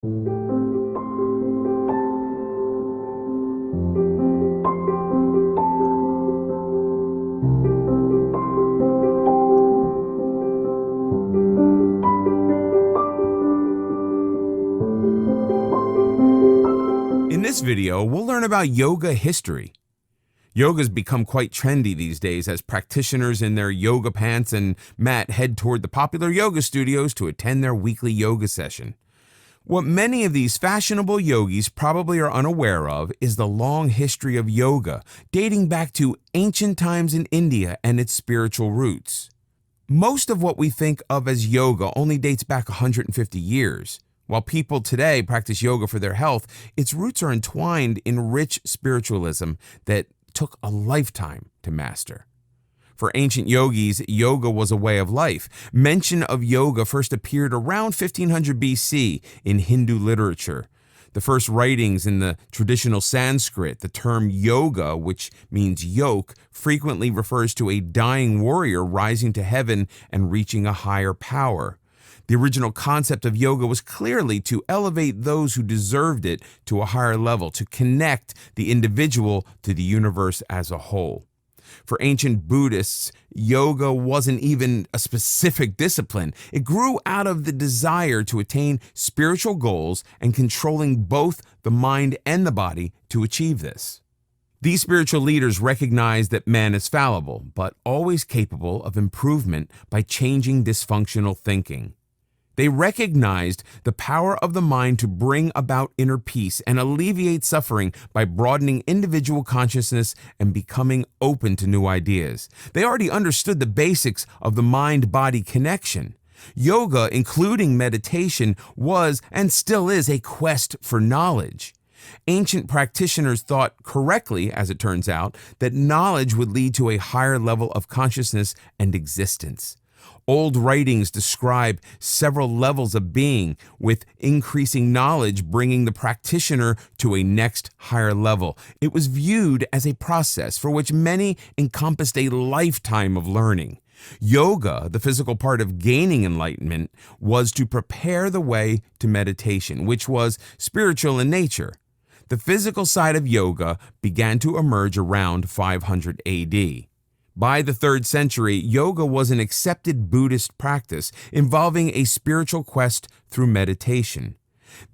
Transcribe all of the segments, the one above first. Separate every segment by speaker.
Speaker 1: In this video, we'll learn about yoga history. Yoga's become quite trendy these days as practitioners in their yoga pants and mat head toward the popular yoga studios to attend their weekly yoga session. What many of these fashionable yogis probably are unaware of is the long history of yoga, dating back to ancient times in India and its spiritual roots. Most of what we think of as yoga only dates back 150 years. While people today practice yoga for their health, its roots are entwined in rich spiritualism that took a lifetime to master. For ancient yogis, yoga was a way of life. Mention of yoga first appeared around 1500 BC in Hindu literature. The first writings in the traditional Sanskrit, the term yoga, which means yoke, frequently refers to a dying warrior rising to heaven and reaching a higher power. The original concept of yoga was clearly to elevate those who deserved it to a higher level, to connect the individual to the universe as a whole. For ancient Buddhists, yoga wasn't even a specific discipline. It grew out of the desire to attain spiritual goals and controlling both the mind and the body to achieve this. These spiritual leaders recognized that man is fallible, but always capable of improvement by changing dysfunctional thinking. They recognized the power of the mind to bring about inner peace and alleviate suffering by broadening individual consciousness and becoming open to new ideas. They already understood the basics of the mind-body connection. Yoga, including meditation, was and still is a quest for knowledge. Ancient practitioners thought correctly, as it turns out, that knowledge would lead to a higher level of consciousness and existence. Old writings describe several levels of being, with increasing knowledge bringing the practitioner to a next higher level. It was viewed as a process for which many encompassed a lifetime of learning. Yoga, the physical part of gaining enlightenment, was to prepare the way to meditation, which was spiritual in nature. The physical side of yoga began to emerge around 500 AD. By the 3rd century, yoga was an accepted Buddhist practice involving a spiritual quest through meditation.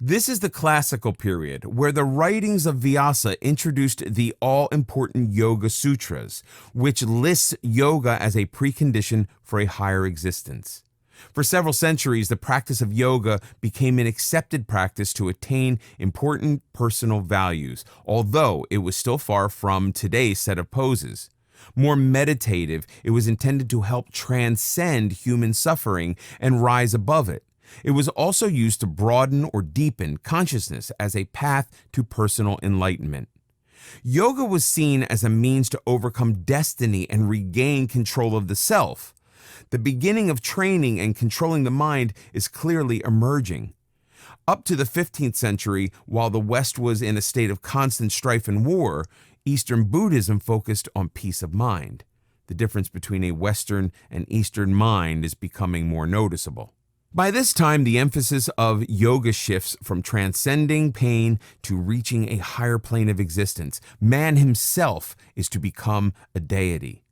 Speaker 1: This is the classical period where the writings of Vyasa introduced the all-important Yoga Sutras, which lists yoga as a precondition for a higher existence. For several centuries, the practice of yoga became an accepted practice to attain important personal values, although it was still far from today's set of poses. More meditative, it was intended to help transcend human suffering and rise above it. It was also used to broaden or deepen consciousness as a path to personal enlightenment. Yoga was seen as a means to overcome destiny and regain control of the self. The beginning of training and controlling the mind is clearly emerging. Up to the 15th century, while the West was in a state of constant strife and war, Eastern Buddhism focused on peace of mind. The difference between a Western and Eastern mind is becoming more noticeable. By this time, the emphasis of yoga shifts from transcending pain to reaching a higher plane of existence. Man himself is to become a deity.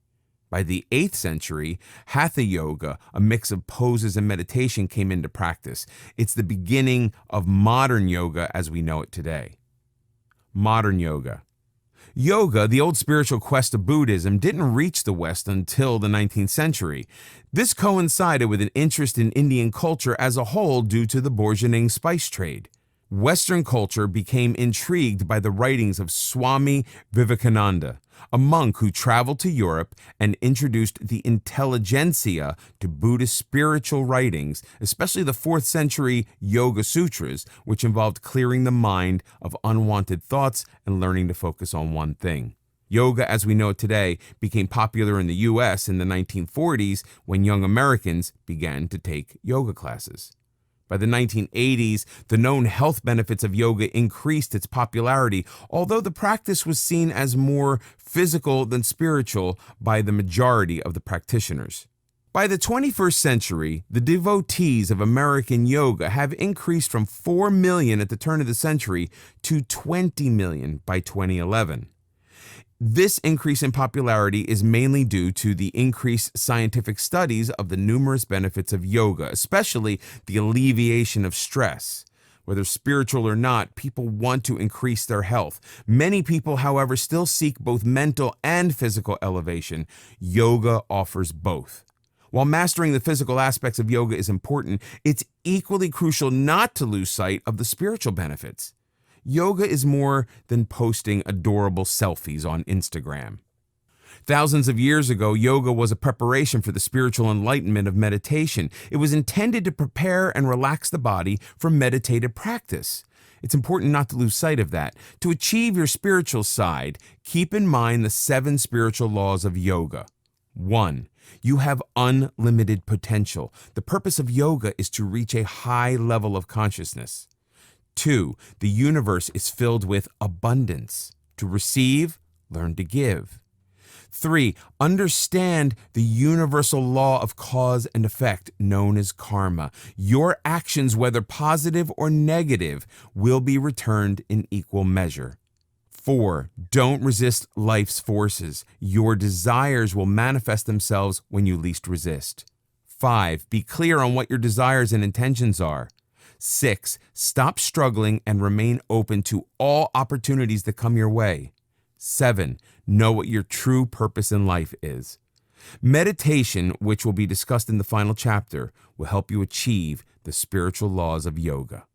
Speaker 1: By the 8th century, Hatha Yoga, a mix of poses and meditation, came into practice. It's the beginning of modern yoga as we know it today. Modern yoga. Yoga, the old spiritual quest of Buddhism, didn't reach the West until the 19th century. This coincided with an interest in Indian culture as a whole due to the bourgeoning spice trade. Western culture became intrigued by the writings of Swami Vivekananda, a monk who traveled to Europe and introduced the intelligentsia to Buddhist spiritual writings, especially the 4th century Yoga Sutras, which involved clearing the mind of unwanted thoughts and learning to focus on one thing. Yoga, as we know it today, became popular in the U.S. in the 1940s when young Americans began to take yoga classes. By the 1980s, the known health benefits of yoga increased its popularity, although the practice was seen as more physical than spiritual by the majority of the practitioners. By the 21st century, the devotees of American yoga have increased from 4 million at the turn of the century to 20 million by 2011. This increase in popularity is mainly due to the increased scientific studies of the numerous benefits of yoga, especially the alleviation of stress. Whether spiritual or not, people want to increase their health. Many people, however, still seek both mental and physical elevation. Yoga offers both. While mastering the physical aspects of yoga is important, it's equally crucial not to lose sight of the spiritual benefits. Yoga is more than posting adorable selfies on Instagram. Thousands of years ago, yoga was a preparation for the spiritual enlightenment of meditation. It was intended to prepare and relax the body for meditative practice. It's important not to lose sight of that. To achieve your spiritual side, keep in mind the 7 spiritual laws of yoga. 1. You have unlimited potential. The purpose of yoga is to reach a high level of consciousness. 2. The universe is filled with abundance. To receive, learn to give. 3. Understand the universal law of cause and effect known as karma. Your actions, whether positive or negative, will be returned in equal measure. 4. Don't resist life's forces. Your desires will manifest themselves when you least resist. 5. Be clear on what your desires and intentions are. 6. Stop struggling and remain open to all opportunities that come your way. 7. Know what your true purpose in life is. Meditation, which will be discussed in the final chapter, will help you achieve the spiritual laws of yoga.